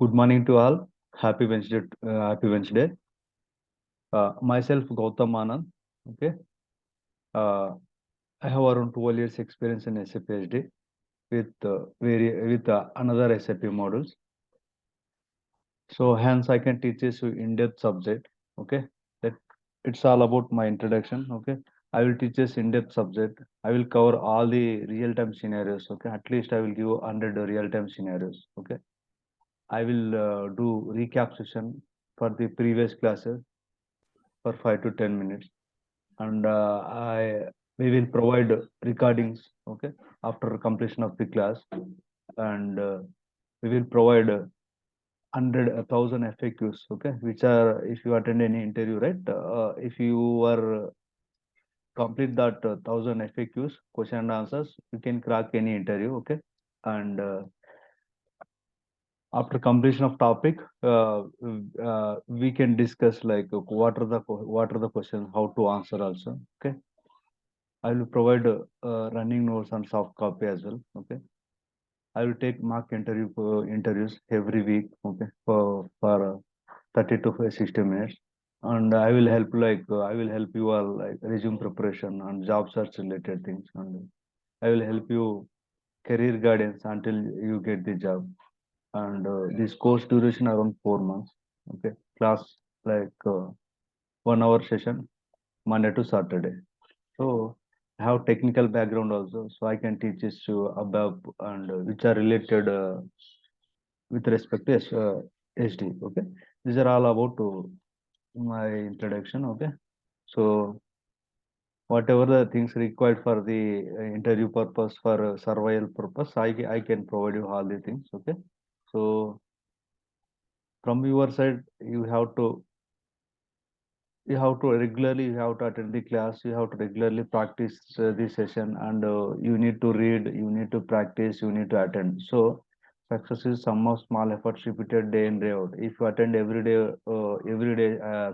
Good morning to all. Happy Wednesday. Happy Wednesday. Myself Gautam Anand. Okay. Uh, I have around 12 years experience in SAP SD with another SAP models. So hence I can teach you in-depth subject. Okay. That it's all about my introduction. Okay. I will teach us in-depth subject. I will cover all the real-time scenarios. Okay. At least I will give 100 real-time scenarios. Okay. I will do recap session for the previous classes for 5 to 10 minutes, and I we will provide recordings. Okay, after completion of the class, and we will provide 100,000 FAQs. Okay, which are if you attend any interview, right? If you are complete that 1,000 FAQs, question and answers, you can crack any interview. Okay, and after completion of topic, we can discuss like what are the questions, how to answer also. Okay, I will provide running notes and soft copy as well. Okay, I will take mock interviews every week. Okay, for 30 to 60 minutes, and I will help you all like resume preparation and job search related things, and I will help you career guidance until you get the job. And this course duration around 4 months. Okay, class like 1 hour session Monday to Saturday. So I have technical background also, so I can teach this to above and which are related with respect to SD. Okay, these are all about my introduction. Okay, so whatever the things required for the interview purpose, for survival purpose, I can provide you all the things. Okay, so from your side, you have to attend the class, you have to regularly practice the session, and you need to read, you need to practice, you need to attend. So success is sum of small efforts repeated day in day out. If you attend every day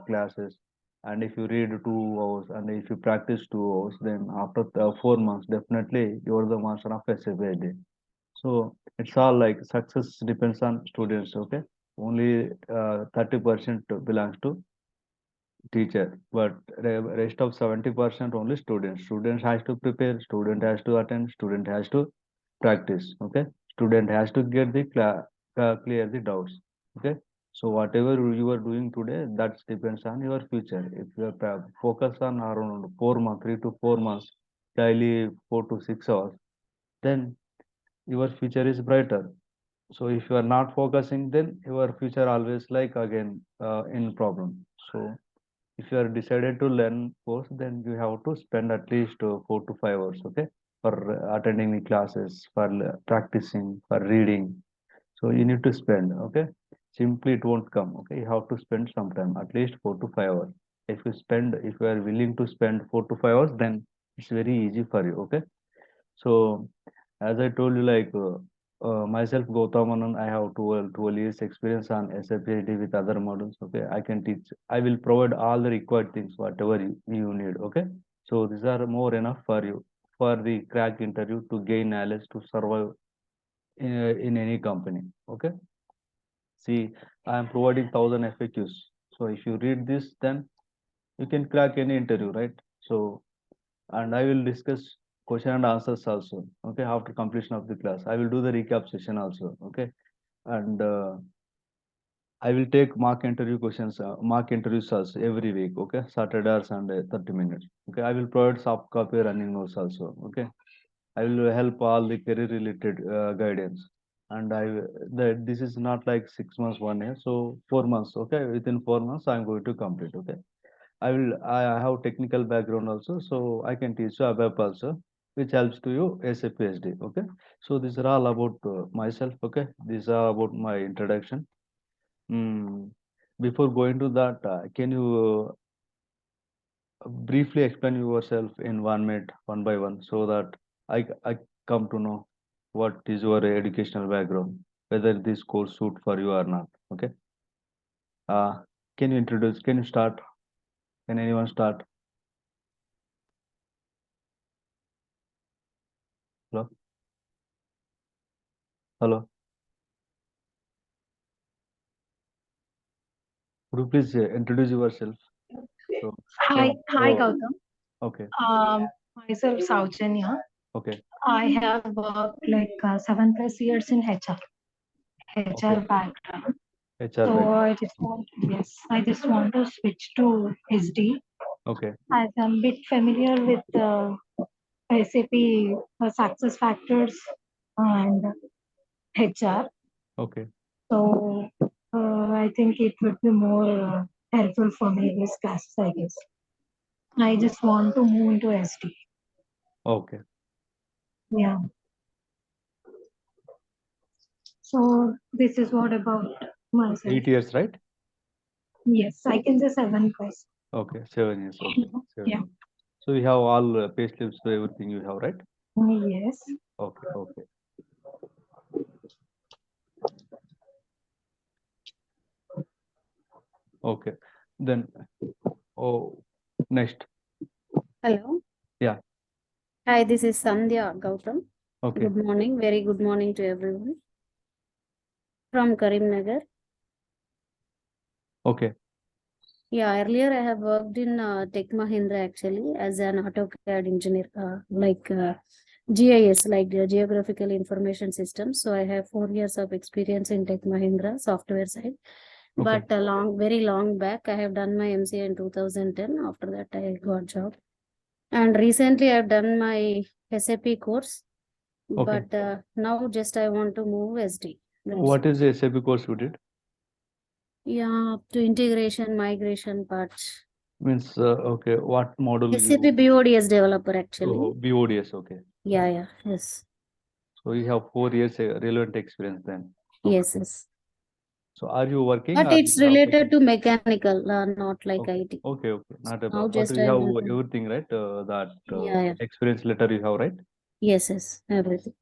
classes, and if you read 2 hours, and if you practice 2 hours, then after 4 months definitely you are the master of SAP. So it's all like success depends on students. Okay, only 30% belongs to teacher, but rest of 70% only students. Students has to prepare, student has to attend, student has to practice. Okay, student has to get the clear the doubts. Okay, so whatever you are doing today, that depends on your future. If you are focus on around 4 months, 3 to 4 months, daily 4 to 6 hours, then your future is brighter. So if you are not focusing, then your future always like again in problem. So if you are decided to learn course, then you have to spend at least 4 to 5 hours. Okay, for attending the classes, for practicing, for reading. So you need to spend. Okay, simply it won't come. Okay, you have to spend some time, at least 4 to 5 hours. If you are willing to spend 4 to 5 hours, then it's very easy for you. Okay, so as I told you, like myself, Gautam Anand, I have 12 years experience on SAP SD with other models. Okay, I can teach. I will provide all the required things, whatever you need. Okay, so these are more enough for you for the crack interview to gain knowledge to survive in any company. Okay, see, I am providing 1,000 FAQs. So if you read this, then you can crack any interview, right? So and I will discuss question and answers also. Okay, after completion of the class, I will do the recap session also. Okay, and I will take mock interviews also every week. Okay, Saturday or Sunday, 30 minutes. Okay, I will provide soft copy running notes also. Okay, I will help all the career related guidance. And this is not like 6 months, 1 year, so 4 months. Okay, within 4 months, I'm going to complete. Okay, I have technical background also, so I can teach you ABAP also, which helps to you SAP SD. Okay, so these are all about myself. Okay, these are about my introduction. Mm. Before going to that, can you briefly explain yourself in 1 minute, one by one, so that I come to know what is your educational background, whether this course suit for you or not. Okay, uh, can you introduce? Can you start? Can anyone start? Hello, hello. Could you please introduce yourself? So, Hi, yeah. hi Gautam. Okay, Myself Saujanya. okay, I have worked like 7+ years in HR okay. background. HR So background. I just want to switch to SD Okay, as I'm a bit familiar with SAP success factors and HR. okay, So I think it would be more helpful for me in this classes, I guess. I just want to move into SD. okay. Yeah. So this is what about myself. 8 years, right? Yes, I can say 7+. Okay, 7 years. Okay, seven Yeah. years. So you have all pay slips, everything you have, right? Yes. Okay, okay, okay. Then, oh, next. Hello. Yeah, Hi, this is Sandhya Gautam. okay, Good morning. Very good morning to everyone. From Karimnagar. okay, Yeah, earlier I have worked in Tech Mahindra actually as an AutoCAD engineer, GIS, like the Geographical Information System. So I have 4 years of experience in Tech Mahindra software side. okay, But very long back, I have done my MCA in 2010. After that, I got job. And recently, I've done my SAP course. okay. But now just I want to move SD. That's What is the SAP course you did? yeah, to integration migration parts. Means, okay, what model SAP you? BODS developer actually. Oh, BODS, okay. Yeah, yes. So you have 4 years relevant experience then. Yes. So are you working But or it's you have related taken? to mechanical, not like Okay, IT. okay, okay. Not Now about, but just you I have want to. everything, right? That Yeah. experience letter you have, right? Yes, everything.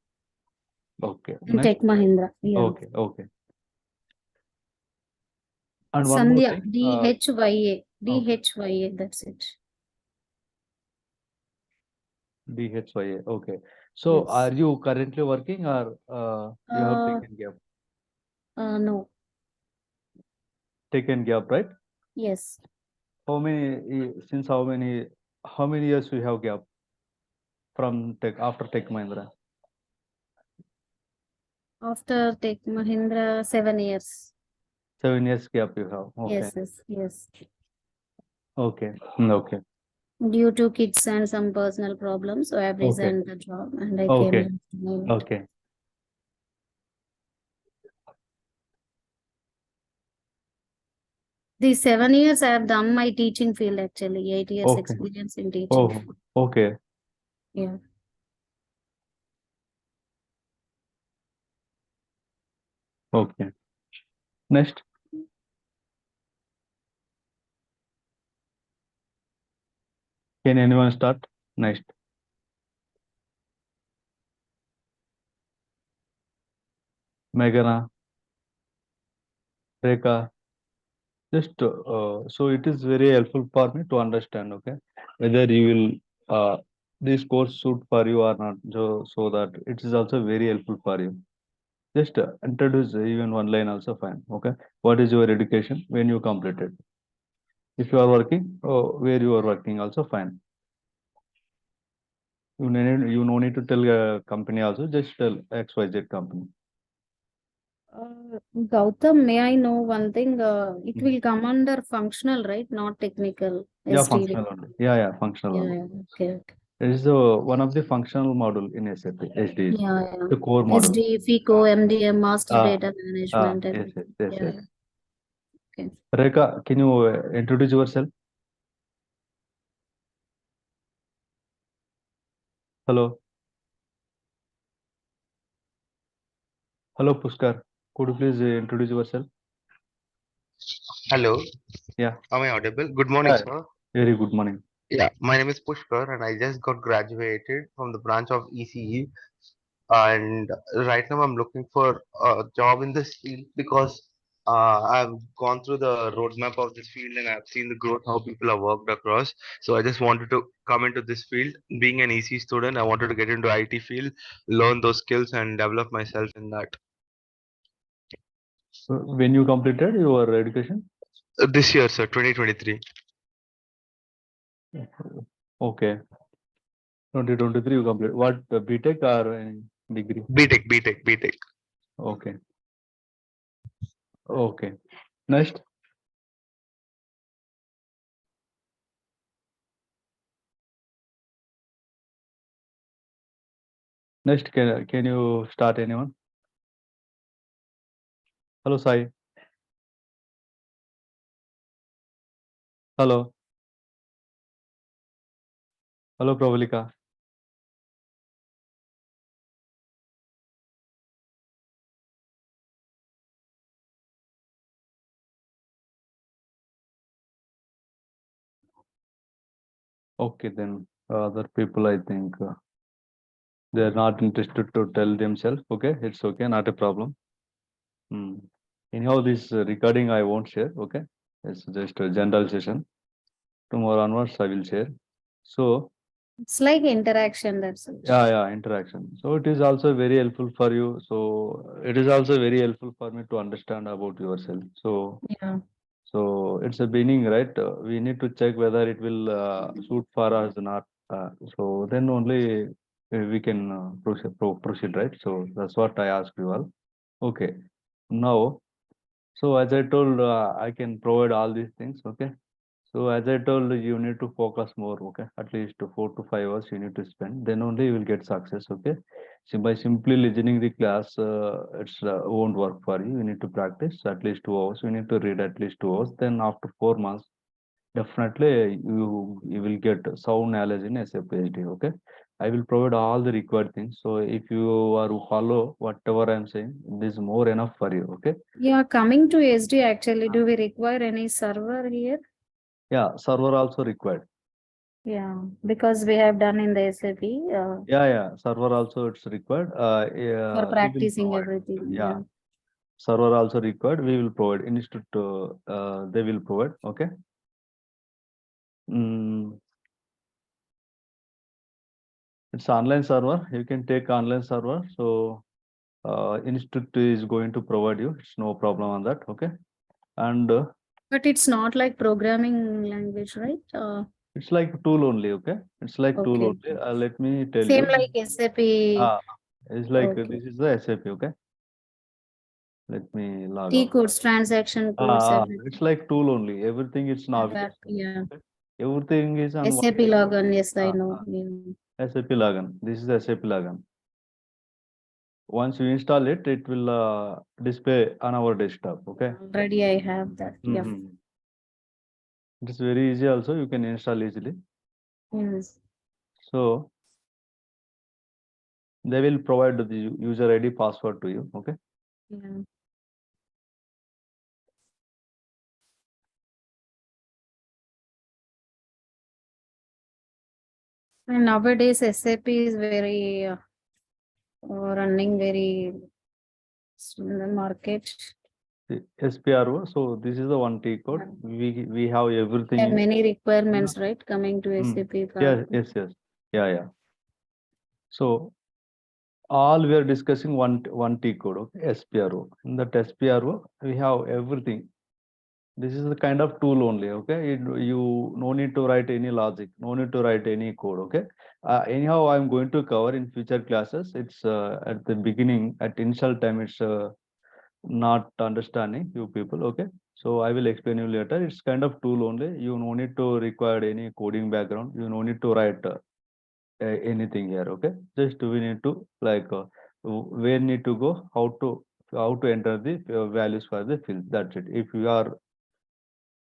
Okay. In Next. Tech Mahindra. Yeah. Okay, okay. And one more Sandhya, thing. DHYA. Okay. DHYA, that's it. DHYA. Okay. So Yes. are you currently working or you have Uh, no. taken gap, right? Yes. How many, since how many years you have gap from Tech, after Tech Mahindra? After Tech Mahindra, 7 years. 7 years gap you have. Okay. Yes. Okay. Okay. Due to kids and some personal problems, so I have Okay. resigned the job and I came Okay. here to move it. Okay. These 7 years I have done my teaching field actually, 8 years Okay. experience in teaching Oh, field. okay. Yeah. Okay. Next. Can anyone start? Next. Meghana, Rekha. Just so it is very helpful for me to understand, okay, whether you will this course suit for you or not. So that it is also very helpful for you. Just introduce even one line also fine. Okay. What is your education when you completed? If you are working, where you are working also fine. You no need to tell a company also. Just tell XYZ company. Gautam, may I know one thing? It Mhm. will come under functional, right? Not technical. Yeah, SD. functional only. Yeah, functional only. Yeah. Okay. It is one of the functional module in SAP SD, Yeah. the core module. SD, FICO, MDM, Master Ah, Data Management, yes, everything. yes, yes, yes. Yeah. Okay. Rekha, can you introduce yourself? Hello, hello, Pushkar. Could you please introduce yourself? Hello, Yeah, am I audible? Good morning, yeah. sir. Very good morning. Yeah, my name is Pushkar, and I just got graduated from the branch of ECE. And right now, I'm looking for a job in this field because I've gone through the roadmap of this field and I've seen the growth how people have worked across. So I just wanted to come into this field. Being an ECE student, I wanted to get into IT field, learn those skills, and develop myself in that. When you completed your education? This year, sir, 2023. Okay. 2023 you complete. What, BTech or any degree? BTech. Okay. Okay. Next. Next, can you start anyone? Hello, Sai. Hello. Hello, Pravalika. Okay, then other people, I think they're not interested to tell themselves. Okay, it's okay, not a problem. Anyhow, this recording I won't share. Okay, it's just a general session. Tomorrow onwards, I will share. So, It's like interaction, that's it. yeah, interaction. So it is also very helpful for you. So it is also very helpful for me to understand about yourself. So Yeah. so it's a beginning, right? We need to check whether it will suit for us or not. So then only we can proceed, right? So that's what I asked you all. Okay. Now, so as I told, I can provide all these things. Okay. So as I told, you need to focus more. Okay. At least 4 to 5 hours you need to spend. Then only you will get success. Okay. So by simply listening the class, it's won't work for you. You need to practice at least 2 hours. You need to read at least 2 hours. Then after 4 months, definitely you will get sound knowledge in SAP SD. Okay. I will provide all the required things. So if you are to follow whatever I'm saying, this is more enough for you. Okay. Yeah, coming to SD actually, do we require any server here? Yeah, server also required. Yeah, because we have done in the SAP Yeah, server also it's required. for We will practicing provide. everything. Yeah, Yeah. server also required. We will provide. Institute, they will provide. Okay. Mm, it's online server. You can take online server. So institute is going to provide you. It's no problem on that. Okay. And But it's not like programming language, right? it's like tool only. Okay. It's like tool Okay. only. Let me tell Same you. like SAP. Ah, it's like Okay. this is the SAP. Okay. Let me log T out. codes, transaction codes, everything. It's like tool only. Everything is That, navigation. yeah. Okay? Everything is on one SAP login, yes, I uh, know. Yeah. SAP login. This is SAP login. Once you install it, it will display on our desktop. Okay. Already I have that. Yeah. It is very easy also. You can install easily. Yes. So they will provide the user ID password to you. Okay. Yeah. And nowadays SAP is very running very in the market. The SPRO. So this is the one T code. We have everything There are in. many requirements, right? Coming to SAP. Yes. Yeah. So all we are discussing one T code, okay, SPRO. In that SPRO, we have everything. This is the kind of tool only, okay. You no need to write any logic, no need to write any code, okay. Anyhow, I'm going to cover in future classes. It's at the beginning, at initial time, it's not understanding you people, okay. So I will explain you later. It's kind of tool only. You no need to require any coding background. You no need to write anything here, okay. Just we need to like where need to go, how to enter the values for the field. That's it. If you are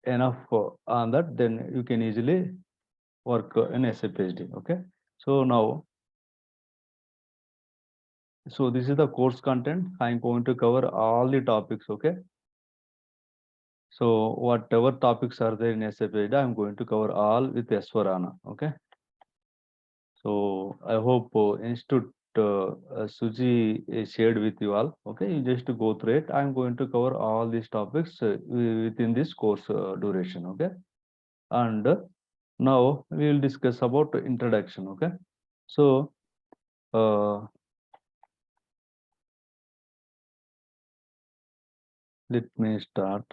enough on that, then you can easily work in SAP SD. Okay. So now, so this is the course content. I'm going to cover all the topics. Okay. So whatever topics are there in SAP SD, I'm going to cover all with S4HANA. Okay. So I hope Institute Suji is shared with you all. Okay, you just go through it. I'm going to cover all these topics within this course duration. Okay, and now we will discuss about introduction. Okay, so let me start.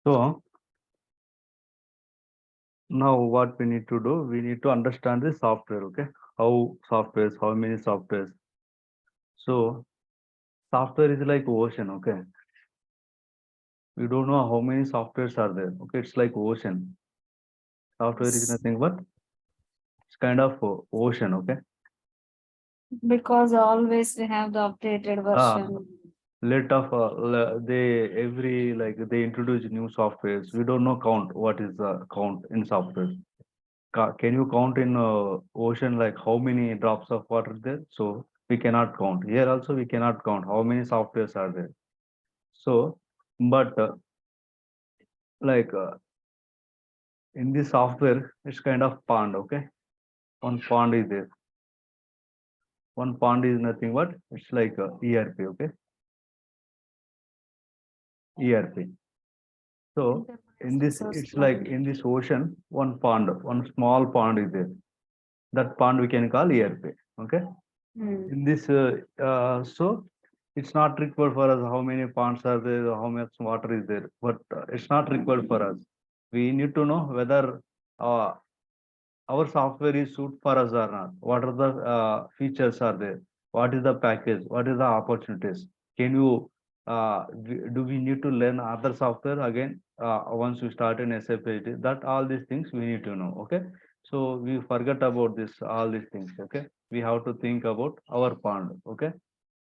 So now what we need to do, we need to understand the software, okay? How softwares, how many softwares. So software is like ocean, okay? We don't know how many softwares are there, okay? It's like ocean. Software is nothing but it's kind of ocean, okay? Because always we have the updated Ah, version. Let of they every like they introduce new softwares. We don't know count what is the count in software. Can you count in ocean like how many drops of water there? So we cannot count. Here also we cannot count how many softwares are there. So, but like in this software, it's kind of pond. Okay, one pond is there. One pond is nothing but it's like ERP. Okay, ERP. So in this, it's like in this ocean, one pond, one small pond is there. That pond we can call ERP. Okay. Hmm. In this, so it's not required for us how many ponds are there, how much water is there, but it's not required for us. We need to know whether uh, our software is suit for us or not. What are the features are there? What is the package? What is the opportunities? Can you do we need to learn other software again once you start in SAP? That all these things we need to know. Okay, so we forget about this all these things. Okay, we have to think about our pond. Okay,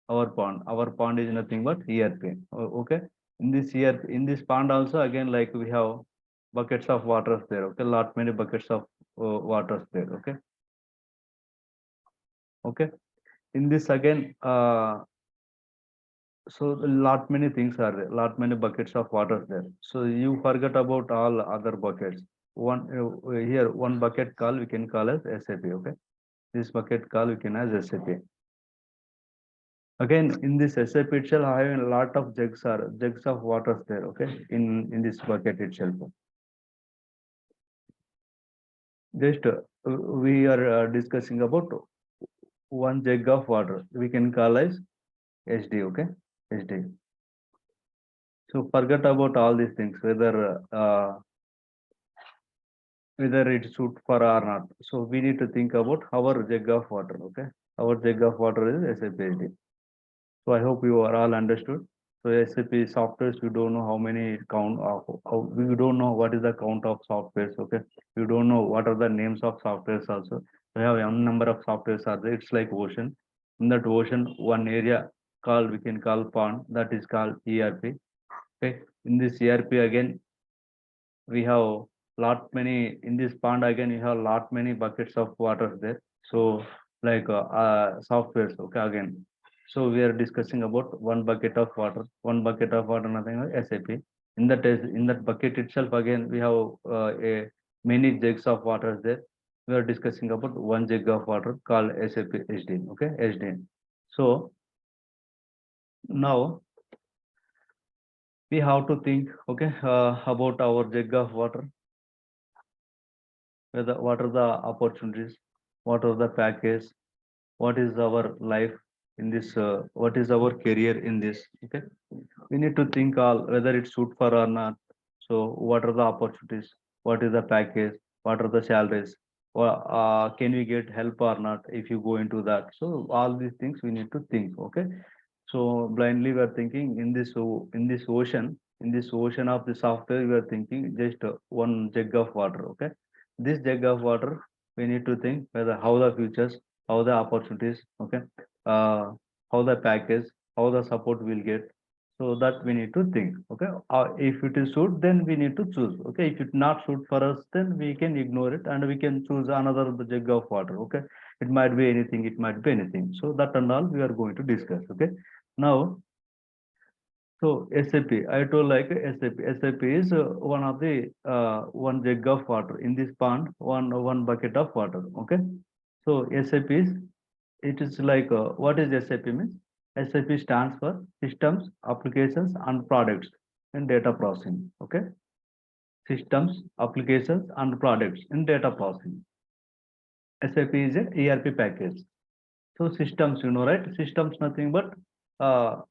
our pond is nothing but ERP. Okay, in this year in this pond also again like we have buckets of waters there. Okay, lot many buckets of waters there. Okay, okay, in this again so a lot many things are there, lot many buckets of waters there. So you forget about all other buckets. One here one bucket call we can call as SAP. Okay, this bucket call we can as SAP. Again, in this SAP itself, I have a lot of jugs of waters there. Okay, in this bucket itself. Just we are discussing about one jug of water. We can call as SD. Okay, SD. So forget about all these things, whether it suit for or not. So we need to think about our jug of water. Okay, our jug of water is SAP SD. So I hope you are all understood. So SAP softwares, we don't know how many count of, we don't know what is the count of softwares. Okay, we don't know what are the names of softwares also. We have m number of softwares are there. It's like ocean. In that ocean, one area called we can call pond that is called ERP. Okay, in this ERP again we have lot many in this pond again you have lot many buckets of water there. So like softwares. Okay, again so we are discussing about one bucket of water nothing but SAP. In that bucket itself again we have a many jugs of water there. We are discussing about one jug of water called SAP SD. Okay, SD. So now we have to think, okay, about our jug of water, whether what are the opportunities, what are the package, what is our life in this, what is our career in this. Okay, we need to think all whether it suit for or not. So what are the opportunities, what is the package, what are the salaries, or can we get help or not if you go into that. So all these things we need to think. Okay, so blindly we are thinking in this in this ocean of the software we are thinking just one jug of water. Okay, this jug of water we need to think whether how the futures, how the opportunities. Okay, uh, how the package, how the support we'll get. So that we need to think. Okay, if it is suit then we need to choose. Okay, if it not suit for us then we can ignore it and we can choose another jug of water. Okay, it might be anything, it might be anything. So that and all we are going to discuss. Okay, now, so SAP, I told like SAP. SAP is one of the one jug of water in this pond, one bucket of water. Okay, so SAP is it is like what is SAP means? SAP stands for Systems, Applications, and Products in Data Processing. Okay, Systems, Applications, and Products in Data Processing. SAP is a ERP package. So systems, you know, right? Systems nothing but uh,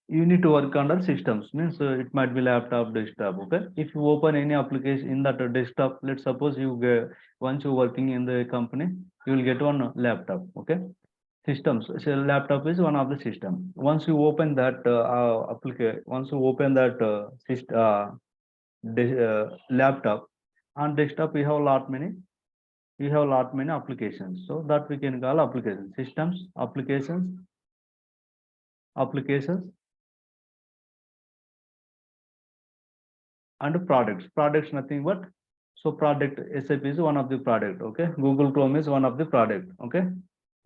you need to work under systems, means it might be laptop, desktop. Okay, if you open any application in that desktop, let's suppose you get, once you're working in the company, you will get one laptop. Okay, systems, so laptop is one of the system. Once you open that application, once you open that laptop, on desktop we have lot many, we have lot many applications, so that we can call applications, systems, applications and products. Products nothing but, so product, SAP is one of the product. Okay, Google Chrome is one of the product. Okay,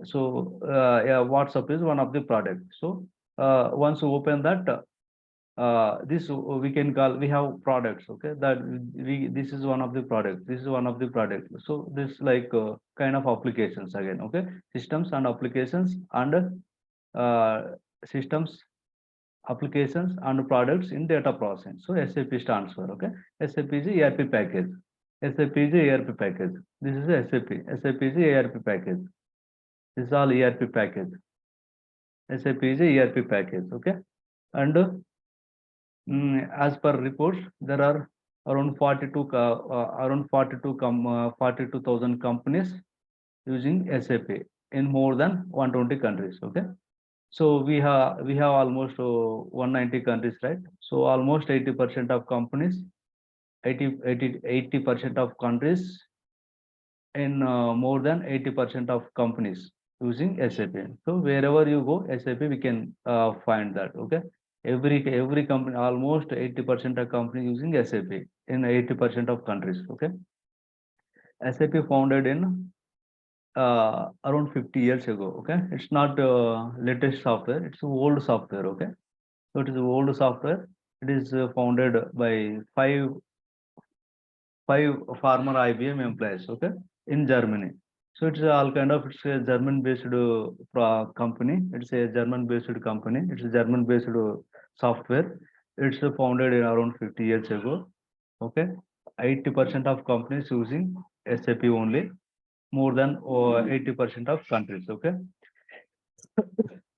so yeah, WhatsApp is one of the product. So once you open that this we can call, we have products. Okay, that we, this is one of the products, this is one of the product. So this like kind of applications again. Okay, systems and applications and uh, systems, applications and products in data processing. So SAP stands for. Okay, SAP is a ERP package. SAP is a ERP package. This is a SAP. SAP is a ERP package. This is all ERP package. SAP is a ERP package. Okay, and as per reports, there are around 42,000 companies using SAP in more than 120 countries. Okay, so we have almost 190 countries, right? So almost 80% of companies, 80% of countries in more than 80% of companies using SAP. So wherever you go, SAP we can find that. Okay, every company, almost 80% of companies using SAP in 80% of countries. Okay, SAP founded in around 50 years ago. Okay, it's not latest software, it's old software. Okay, so it is old software. It is founded by five former IBM employees. Okay, in Germany. So it's all kind of, it's a German based company. It's a German based company. It's a German based software. It's founded in around 50 years ago. Okay, 80% of companies using SAP only, more than 80% of countries. Okay.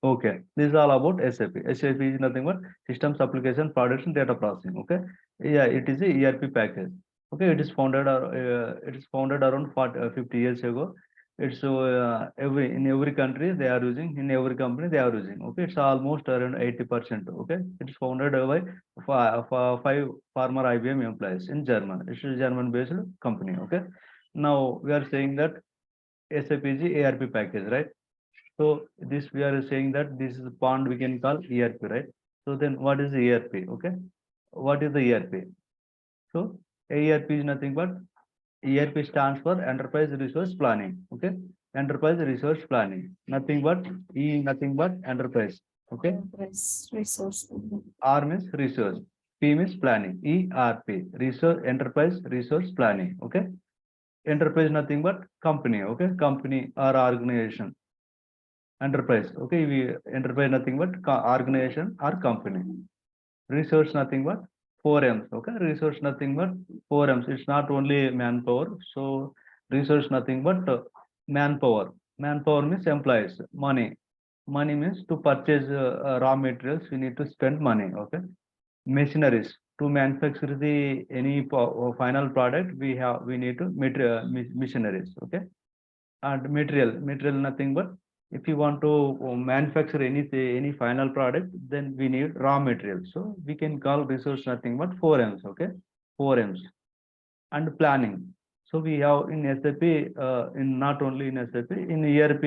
Okay, this is all about SAP. SAP is nothing but systems, application, products, and data processing. Okay, yeah, it is a ERP package. Okay, it is founded around 50 years ago. It's every, in every country they are using, in every company they are using. Okay, it's almost around 80%. Okay, it's founded by five former IBM employees in German. It's a German-based company. Okay, now we are saying that SAP is a ERP package, right? So this we are saying that this is a pond we can call ERP, right? So then what is the ERP? Okay, what is the ERP? So ERP is nothing but, ERP stands for Enterprise Resource Planning. Okay, Enterprise Resource Planning, nothing but E, nothing but enterprise. Okay, Resource. R means resource, P means planning, ERP, resource, Enterprise Resource Planning. Okay, enterprise nothing but company. Okay, company or organization. Enterprise. Okay, we enterprise nothing but organization or company. Resource nothing but four M's. Okay, resource nothing but four M's. It's not only manpower. So resource nothing but manpower. Manpower means employees. Money. Money means to purchase raw materials. We need to spend money. Okay. Machineries, to manufacture the any final product. We need to material machineries. Okay, and material nothing but, if you want to manufacture any final product, then we need raw material. So we can call resource nothing but four M's. Okay, four M's. And planning, so we have in SAP, in not only in SAP, in ERP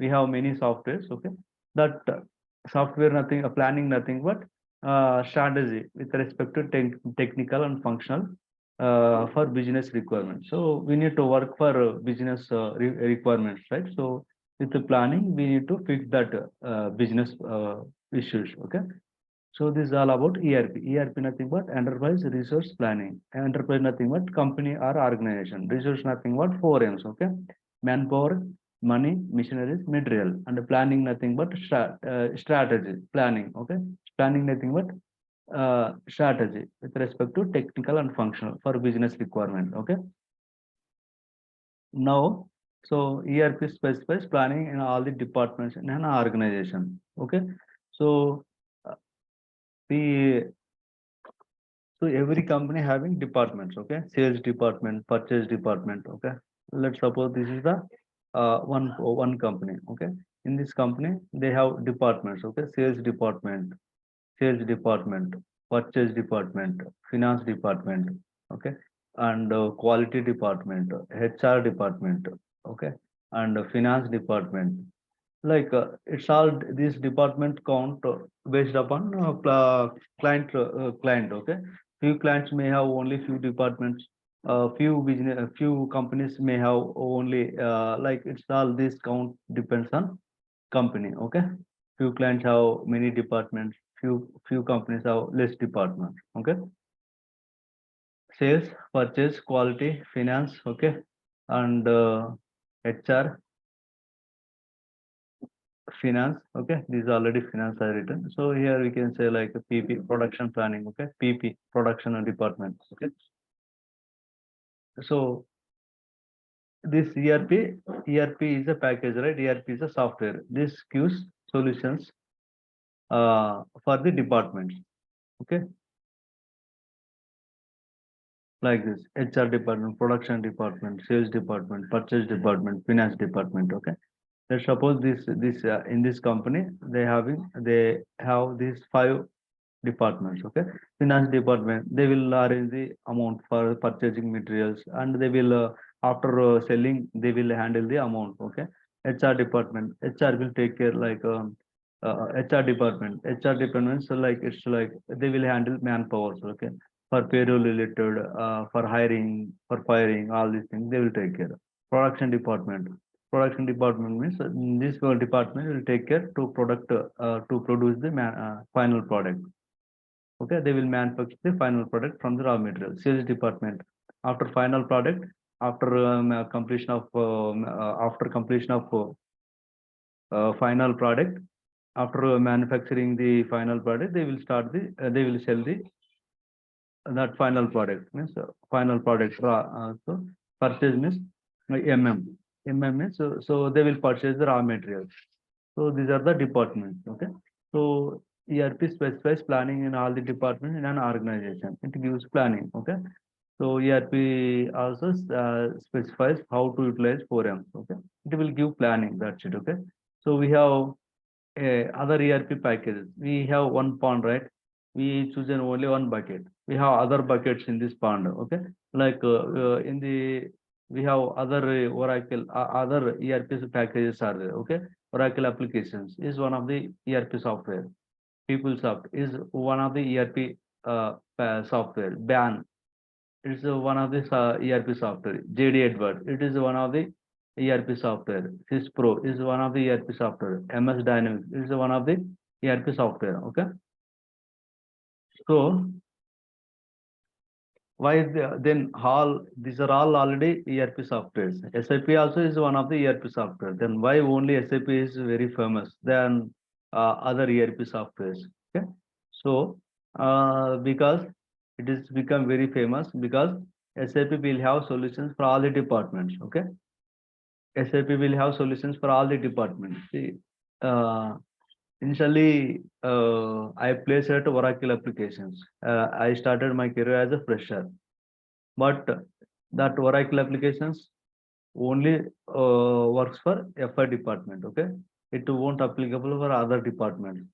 we have many softwares. Okay, that software nothing, planning nothing but strategy with respect to technical and functional for business requirements. So we need to work for business requirements, right? So with the planning, we need to fix that business issues. Okay. So this is all about ERP. ERP nothing but enterprise resource planning. Enterprise nothing but company or organization. Resource nothing but four M's. Okay. Manpower, money, machineries, material, and planning nothing but strategy. Planning. Okay. Planning nothing but strategy with respect to technical and functional for business requirement. Okay. Now, so ERP specifies planning in all the departments in an organization. Okay. So See, so every company having departments, okay? Sales department, purchase department, okay? Let's suppose this is the one company, okay? In this company, they have departments, okay? Sales department, purchase department, finance department, okay? And quality department, HR department, okay? And finance department, like it's all this department count based upon client, okay? Few clients may have only few departments, few companies may have only like it's all this count depends on company, okay? Few clients have many departments, few companies have less departments, okay? Sales, purchase, quality, finance, okay? And HR, finance, okay? These are already finance are written, so here we can say like a PP, production planning, okay? PP, production and department, okay? So this ERP is a package, right? ERP is a software. This gives solutions for the departments, okay? Like this: HR department, production department, sales department, purchase department, finance department, okay? Let's suppose this in this company they have these five departments, okay? Finance department, they will arrange the amount for purchasing materials, and they will after selling, they will handle the amount, okay? HR department, HR will take care like HR department, so like it's like they will handle manpower, okay? For payroll related, for hiring, for firing, all these things they will take care. Production department, means this department will take care to produce the final product, okay? They will manufacture the final product from the raw material. Sales department, after final product, after completion of final product, after manufacturing the final product, they will sell the that final product, means final product so purchase means means so they will purchase the raw materials. So these are the departments, okay? So ERP specifies planning in all the departments in an organization. It gives planning, okay? So ERP also specifies how to utilize 4Ms, okay? It will give planning, that's it, okay? So we have other ERP packages. We have one pond, right? We choose only one bucket. We have other buckets in this pond, okay? Like in the we have other Oracle, other ERP packages are there, okay? Oracle applications is one of the ERP software. PeopleSoft is one of the ERP software. BAN is one of the ERP software. JD Edwards, it is one of the ERP software. SysPro is one of the ERP software. MS Dynamics is one of the ERP software. Okay. So why is then all these are all already ERP softwares? SAP also is one of the ERP software. Then why only SAP is very famous than other ERP softwares? Okay. So because it is become very famous because SAP will have solutions for all the departments. Okay. SAP will have solutions for all the departments. See, initially, I placed at Oracle applications. I started my career as a fresher, but that Oracle applications only works for FI department. Okay, it won't applicable for other departments.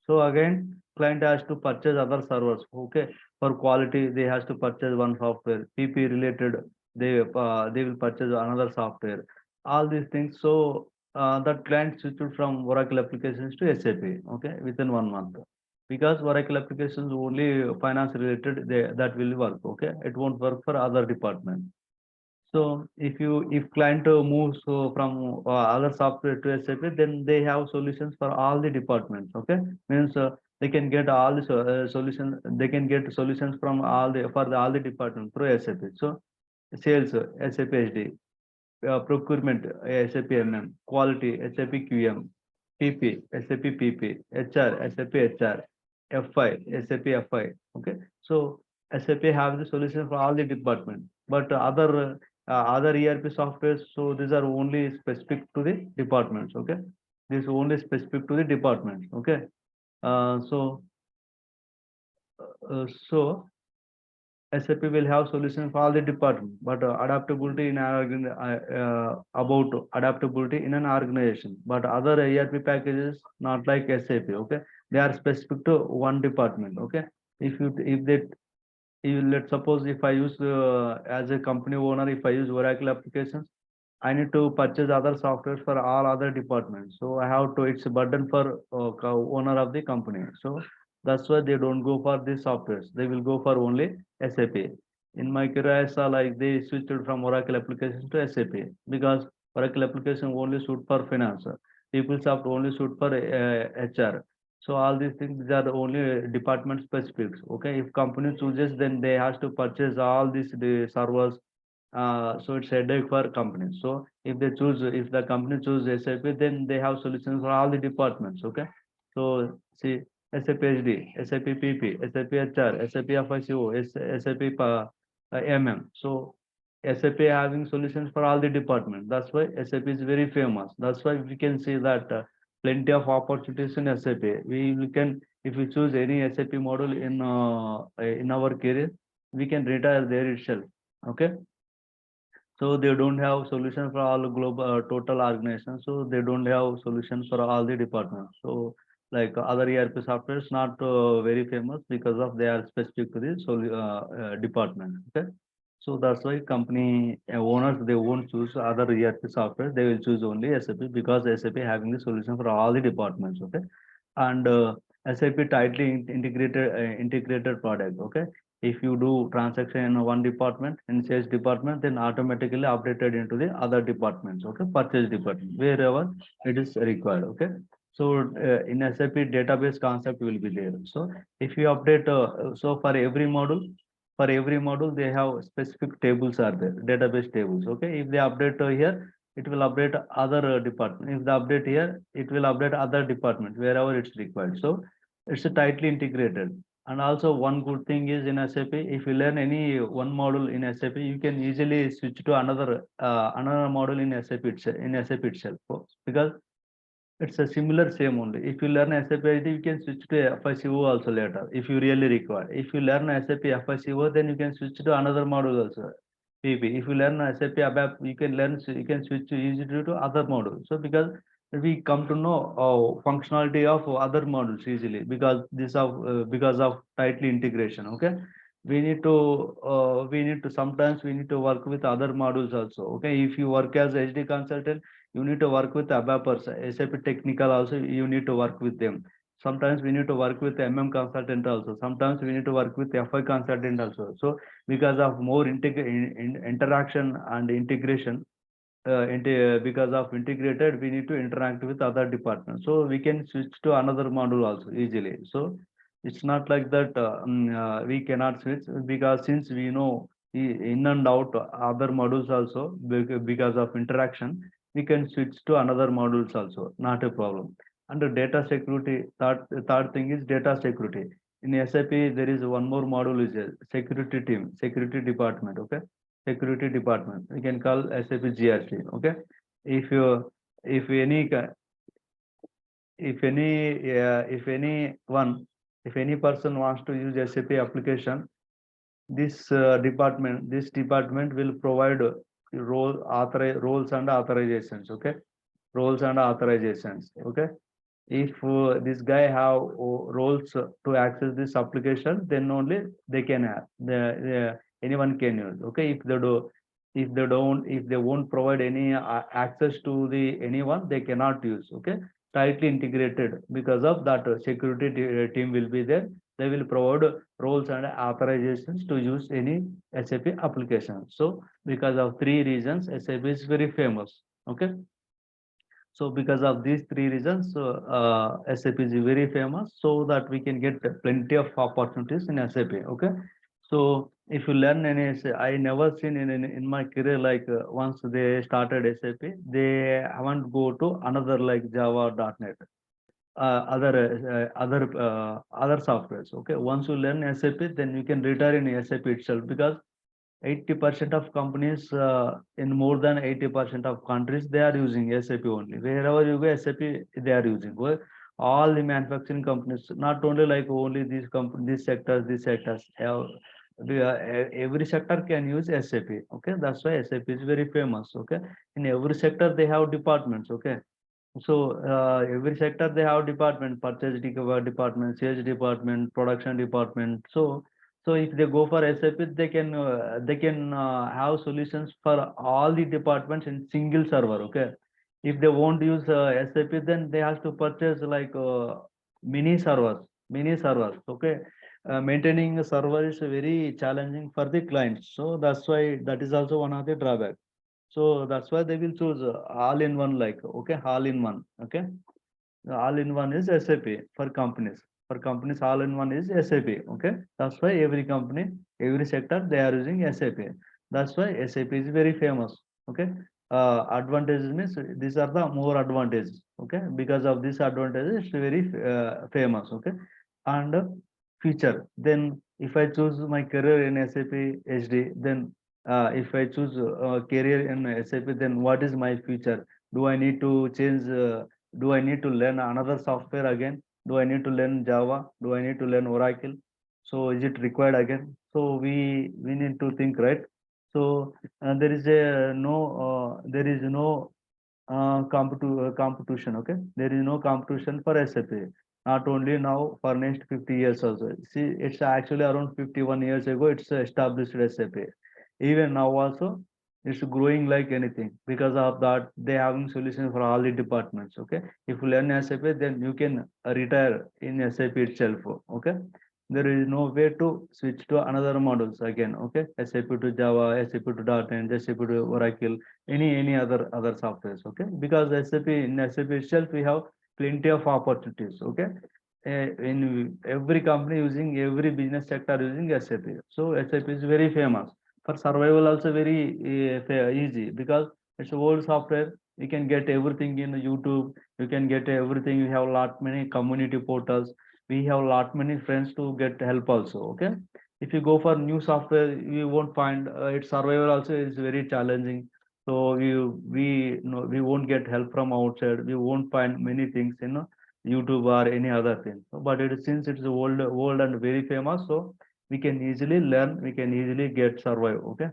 So again, client has to purchase other servers. Okay, for quality, they has to purchase one software. PP related, they will purchase another software. All these things. So that client switched from Oracle applications to SAP. Okay, within 1 month, because Oracle applications only finance related, that will work. Okay, it won't work for other department. So if client moves from other software to SAP, then they have solutions for all the departments. Okay, means they can get all the solutions. They can get solutions from all the departments through SAP. So sales, SAP SD, procurement, SAP MM, quality, SAP QM, PP, SAP PP, HR, SAP HR, FI, SAP FI. Okay, so SAP have the solution for all the departments, but other ERP softwares, so these are only specific to the departments. Okay, this only specific to the departments. Okay, so So SAP will have solution for all the department, but adaptability in about adaptability in an organization. But other ERP packages not like SAP. Okay, they are specific to one department. Okay, if they you let's suppose if I use as a company owner, if I use Oracle applications, I need to purchase other softwares for all other departments. So I have to, it's a burden for owner of the company. So that's why they don't go for these softwares. They will go for only SAP. In my career, I saw like they switched from Oracle applications to SAP because Oracle application only suit for finance. PeopleSoft only suit for HR. So all these things, these are the only department specifics. Okay, if company chooses, then they has to purchase all these the servers, so it's a headache for companies. So if they choose, if the company choose SAP, then they have solutions for all the departments. Okay. So see SAP SD, SAP PP, SAP HR, SAP FICO, SAP MM. So SAP having solutions for all the departments. That's why SAP is very famous. That's why we can see that plenty of opportunities in SAP. We can, if we choose any SAP model in our career, we can retire there itself. Okay. So they don't have solution for all global total organizations. So they don't have solutions for all the departments. So like other ERP software is not very famous because of they are specific to the department. Okay. So that's why company owners, they won't choose other ERP software. They will choose only SAP because SAP having the solution for all the departments. Okay. And SAP tightly integrated product. Okay. If you do transaction in one department, in sales department, then automatically updated into the other departments. Okay. Purchase department, wherever it is required. Okay. So in SAP database concept will be there. So if you update, so for every module they have specific tables are there, database tables. Okay. If they update here, it will update other department. If they update here, it will update other department wherever it's required. So it's tightly integrated. And also one good thing is in SAP, if you learn any one module in SAP, you can easily switch to another module in SAP itself. Because it's a similar same only. If you learn SAP ID, you can switch to FICO also later if you really require. If you learn SAP FICO, then you can switch to another module also. PP. If you learn SAP ABAP, you can switch easily to other modules. So because we come to know functionality of other modules easily because of tightly integration. Okay, we need to sometimes we need to work with other modules also. Okay, if you work as HD consultant, you need to work with ABAPers, SAP technical also, you need to work with them. Sometimes we need to work with consultant also. Sometimes we need to work with FI consultant also. So because of more interaction and integration, because of integrated, we need to interact with other departments. So we can switch to another module also easily. So it's not like that we cannot switch because since we know in and out other modules also because of interaction, we can switch to another modules also, not a problem. Under data security, third thing is data security. In SAP, there is one more module is a security team, security department. Okay, security department. We can call SAP GRC. Okay, if you if any if anyone if any person wants to use SAP application, this department will provide roles and authorizations. Okay, roles and authorizations. Okay, if this guy have roles to access this application, then only they can have anyone can use. Okay, if they won't provide any access to the anyone, they cannot use. Okay, tightly integrated because of that security team will be there. They will provide roles and authorizations to use any SAP application. So because of three reasons, SAP is very famous. Okay, so because of these three reasons, SAP is very famous, so that we can get plenty of opportunities in SAP. Okay, so if you learn any, I never seen in my career like once they started SAP, they haven't go to another like Java, .NET, other softwares. Okay, once you learn SAP, then you can retire in SAP itself because 80% of companies in more than 80% of countries they are using SAP only. Wherever you go, SAP they are using. all the manufacturing companies, not only like only these these sectors have, every sector can use SAP. Okay, that's why SAP is very famous. Okay, in every sector they have departments. Okay, so every sector they have department, department, sales department, production department. So if they go for SAP, they can have solutions for all the departments in single server. Okay, if they won't use SAP, then they have to purchase like mini servers, mini servers. Okay, maintaining a server is very challenging for the clients. So that's why that is also one of the drawbacks. So that's why they will choose all in one, like, okay, all in one. Okay, all in one is SAP for companies. For companies, all in one is SAP. Okay, that's why every company, every sector, they are using SAP. That's why SAP is very famous. Okay, advantages means these are the more advantages. Okay, because of this advantages, it's very famous. Okay, and future. Then if I choose my career in SAP SD, then if I choose career in SAP, then what is my future? Do I need to change? Do I need to learn another software again? Do I need to learn Java? Do I need to learn Oracle? So is it required again? So we need to think, right? So there is no competition. Okay, there is no competition for SAP. Not only now, for next 50 years also. See, it's actually around 51 years ago it's established SAP. Even now also it's growing like anything. Because of that, they having solution for all the departments. Okay, if you learn SAP, then you can retire in SAP itself. Okay, there is no way to switch to another models again. Okay, SAP to Java, SAP to .NET, SAP to Oracle, any other softwares. Okay, because SAP itself we have plenty of opportunities. Okay, in every company using, every business sector using SAP. So SAP is very famous. For survival also very easy, because it's old software. You can get everything in YouTube. You can get everything. We have lot many community portals. We have lot many friends to get help also. Okay, if you go for new software, you won't find its survival also is very challenging. So we know we won't get help from outside. We won't find many things in YouTube or any other thing. But it is, since it's old and very famous, so we can easily learn. We can easily get survive. Okay,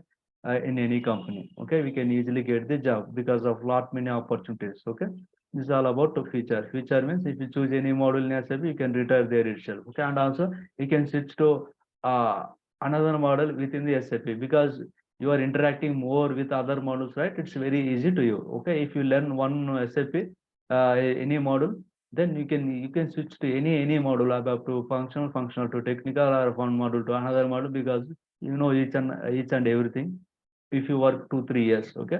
in any company. Okay, we can easily get the job because of lot many opportunities. Okay, this is all about the future. Future means if you choose any module in SAP, you can retire there itself. Okay, and also you can switch to uh, another model within the SAP, because you are interacting more with other models, right? It's very easy to you. Okay, if you learn one SAP any module, then you can switch to any module, up to functional to technical, or one module to another module, because you know each and everything. If you work 2 3 years, okay,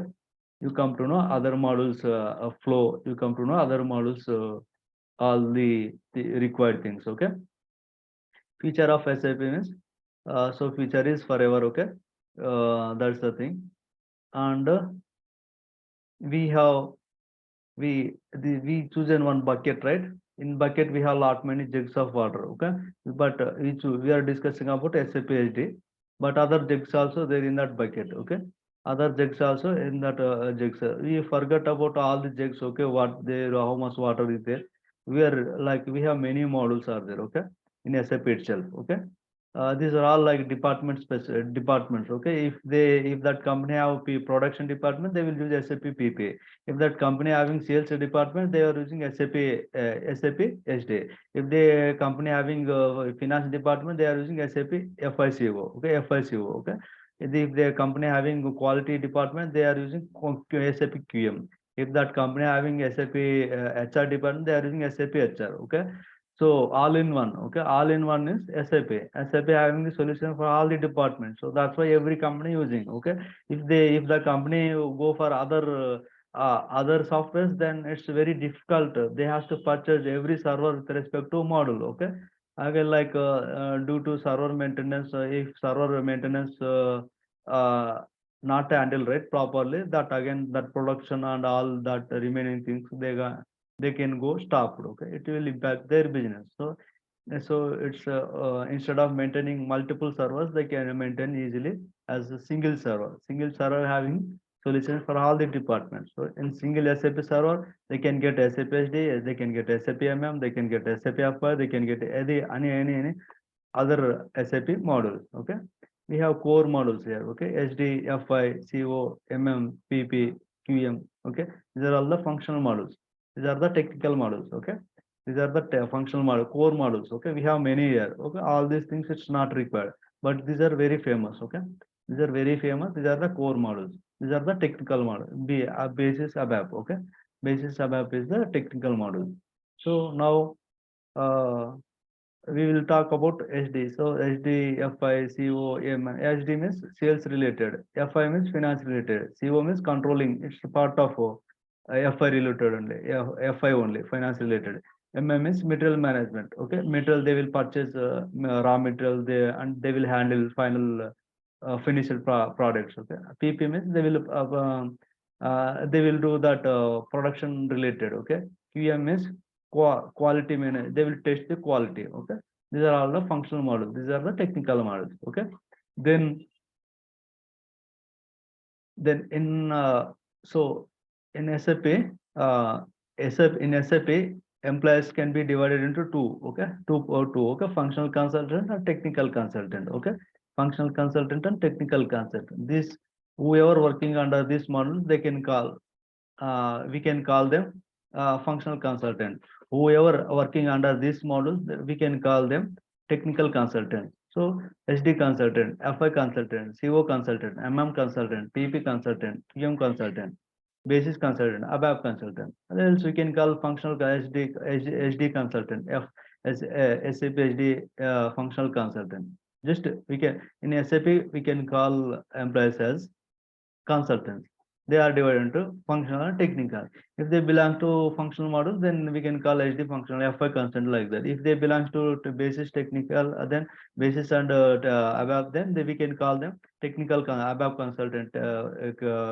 you come to know other models flow. You come to know other models all the required things. Okay, future of SAP means so future is forever. Okay, that's the thing. And we have we chosen one bucket, right? In bucket we have lot many jugs of water. Okay, but we are discussing about SAP SD, but other jugs also there in that bucket. Okay, other jugs also in that jugs. We forgot about all the jugs. Okay, what there, how much water is there. We are like, we have many models are there. Okay, in SAP itself. Okay, these are all like department specific departments. Okay, if that company have production department, they will use SAP PP. If that company having sales department, they are using SAP SD. If the company having finance department, they are using SAP FICO. Okay, FICO. Okay, if the company having quality department, they are using SAP QM. If that company having SAP HR department, they are using SAP HR. Okay, so all in one. Okay, all in one is SAP. SAP having the solution for all the departments. So that's why every company using. Okay, if the company go for other softwares, then it's very difficult. They have to purchase every server with respect to model. Okay, again, like due to server maintenance, if server maintenance not handled right properly, that again that production and all that remaining things, they can go stopped. Okay, it will impact their business. So it's instead of maintaining multiple servers, they can maintain easily as a single server having solutions for all the departments. So in single SAP server, they can get SAP SD, they can get SAP MM, they can get SAP FI, they can get any other SAP modules. Okay, we have core modules here. Okay, SD, FI, CO, MM, PP, QM. Okay, these are all the functional modules. These are the technical modules. Okay, these are the functional model, core modules. Okay, we have many here. Okay, all these things it's not required, but these are very famous. Okay, these are very famous. These are the core models. These are the technical model. Basis ABAP. Okay, basis ABAP is the technical model. So now we will talk about SD. So SD, FI, CO, M. SD means sales related. FI means finance related. CO means controlling. It's part of FI related only. FI only, finance related. MM means material management. Okay, material they will purchase raw material and they will handle final finished products. Okay, PP means they will do that production related. Okay, QM means quality manage. They will test the quality. Okay, these are all the functional models. These are the technical models. Okay, then in so in SAP, employees can be divided into two. Okay, two. Okay, functional consultant and technical consultant. Okay, functional consultant and technical consultant. This whoever working under this model, they can call. We can call them functional consultant. Whoever working under this model, we can call them technical consultant. So SD consultant, FI consultant, CO consultant, MM consultant, PP consultant, QM consultant, basis consultant, ABAP consultant. And else we can call functional SD consultant, SAP SD functional consultant. Just we can in SAP we can call employees as consultants. They are divided into functional and technical. If they belong to functional model, then we can call HD functional, FI consultant like that. If they belong to basis technical, then basis and above, then we can call them technical above consultant,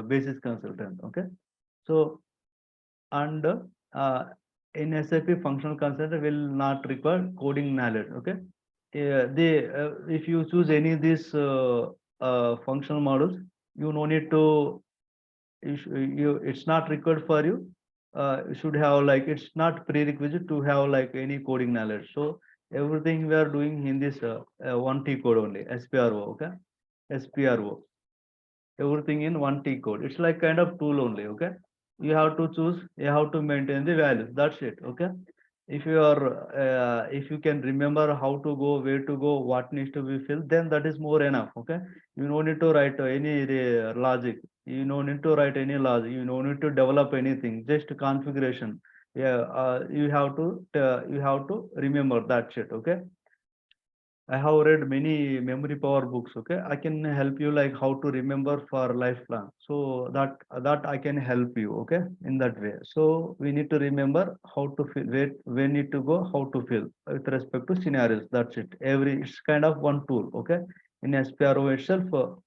basis consultant. Okay, so and in SAP functional consultant will not require coding knowledge. Okay, if you choose any of these functional models, you no need to it's not required for you. You should have like it's not prerequisite to have like any coding knowledge. So everything we are doing in this one T code only, SPRO. Okay, SPRO, everything in one T code. It's like kind of tool only. Okay, you have to choose, you have to maintain the values. That's it. Okay, if you can remember how to go, where to go, what needs to be filled, then that is more enough. Okay, you don't need to write any logic, you don't need to write any logic, you don't need to develop anything, just configuration. Yeah, you have to remember that shit. Okay, I have read many memory power books. Okay, I can help you like how to remember for lifelong. So that I can help you. Okay, in that way. So we need to remember how to fill, where need to go, how to fill with respect to scenarios. That's it. It's kind of one tool. Okay, in SPRO itself,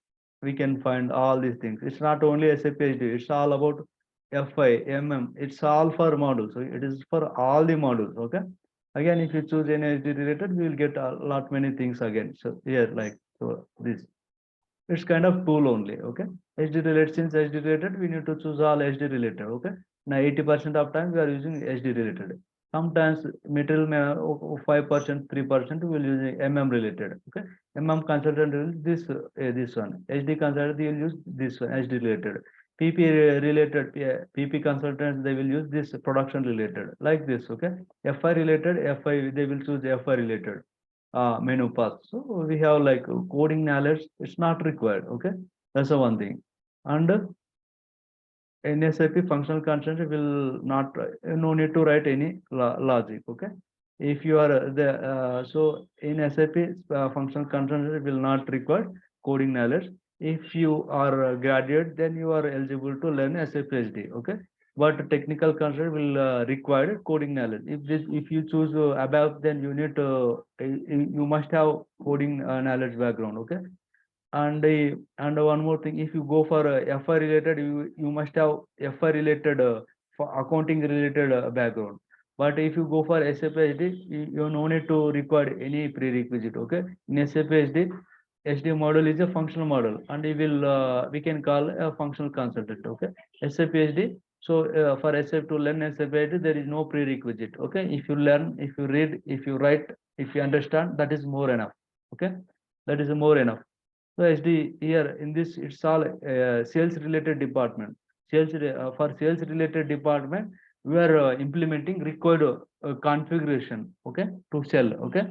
we can find all these things. It's not only SAP SD. It's all about FI, MM. It's all for modules. So it is for all the modules. Okay. Again, if you choose any SD related, we will get a lot many things again. So here, like so this, it's kind of tool only. Okay, SD related, since SD related, we need to choose all SD related. Okay, now 80% of time we are using SD related. Sometimes material 5%, 3% we will use MM related. Okay, MM consultant will this one. SD consultant will use this one, SD related. PP related, PP consultants they will use this production related like this. Okay, FI related, FI they will choose FI related menu path. So we have like coding knowledge. It's not required. Okay, that's the one thing. And in SAP functional constraint will not no need to write any logic. Okay, if you are so in SAP functional constraint will not require coding knowledge. If you are a graduate, then you are eligible to learn SAP SD. Okay, but technical constraint will require coding knowledge. If you choose above, then you need you must have coding knowledge background. Okay, and one more thing, if you go for FI related, you must have FI related for accounting related background. But if you go for SAP SD, you no need to require any prerequisite. Okay, in SAP SD, SD model is a functional model, and we can call a functional consultant. Okay, SAP SD. So for SAP to learn SAP SD, there is no prerequisite. Okay, if you learn, if you read, if you write, if you understand, that is more enough. Okay, that is more enough. So SD here in this, it's all sales related department. For sales related department, we are implementing required configuration. Okay, to sell. Okay.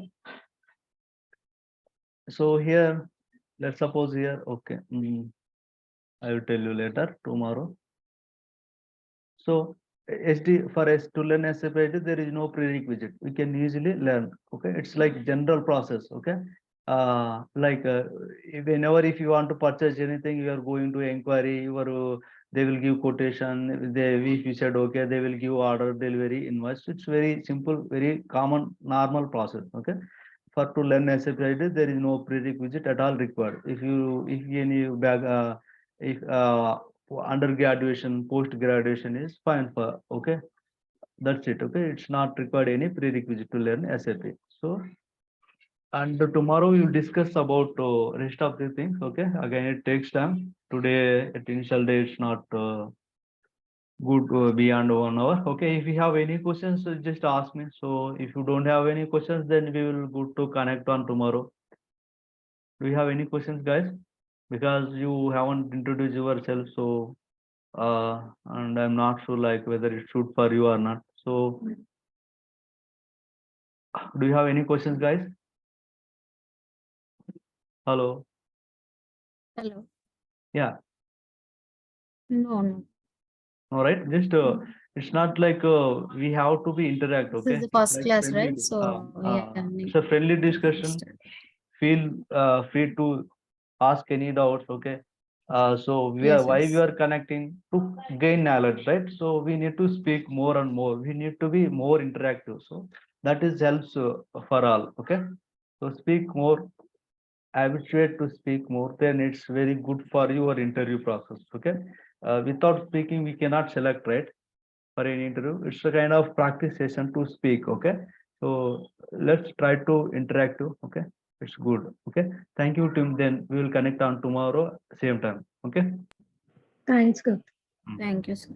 So here, let's suppose here, okay, I will tell you later, tomorrow. So SD for us to learn SAP SD, there is no prerequisite. We can easily learn. Okay, it's like general process. Okay, whenever if you want to purchase anything, you are going to inquiry. They will give quotation. If you said okay, they will give order, delivery, invoice. It's very simple, very common, normal process. Okay, for to learn SAP ID, there is no prerequisite at all required. If any if undergraduation, post graduation is fine for. Okay, that's it. Okay, it's not required any prerequisite to learn SAP. So, and tomorrow you discuss about rest of the things. Okay, again it takes time. Today at initial day it's not good beyond 1 hour. Okay, if you have any questions, just ask me. So if you don't have any questions, then we will go to connect on tomorrow. Do you have any questions, guys? Because you haven't introduced yourself, so and I'm not sure like whether it should for you or not. So do you have any questions, guys? Hello. Hello. Yeah. No. All right. Just it's not like we have to be interact. This Okay. is the It's first like class, friendly. right? So yeah, It's a friendly discussion. Feel free to ask any doubts. Okay. So why we yes. are connecting to gain knowledge, right? So we need to speak more and more. We need to be more interactive. So that is helps for all. Okay. So speak more, habituate to speak more, then it's very good for your interview process. Okay. Without speaking, we cannot select, right? For any interview, it's a kind of practice session to speak. Okay. So let's try to interactive. Okay. It's good. Okay. Thank you, Tim. Then we will connect on tomorrow, same time. Okay. Thanks, Gupta. Thank you, sir.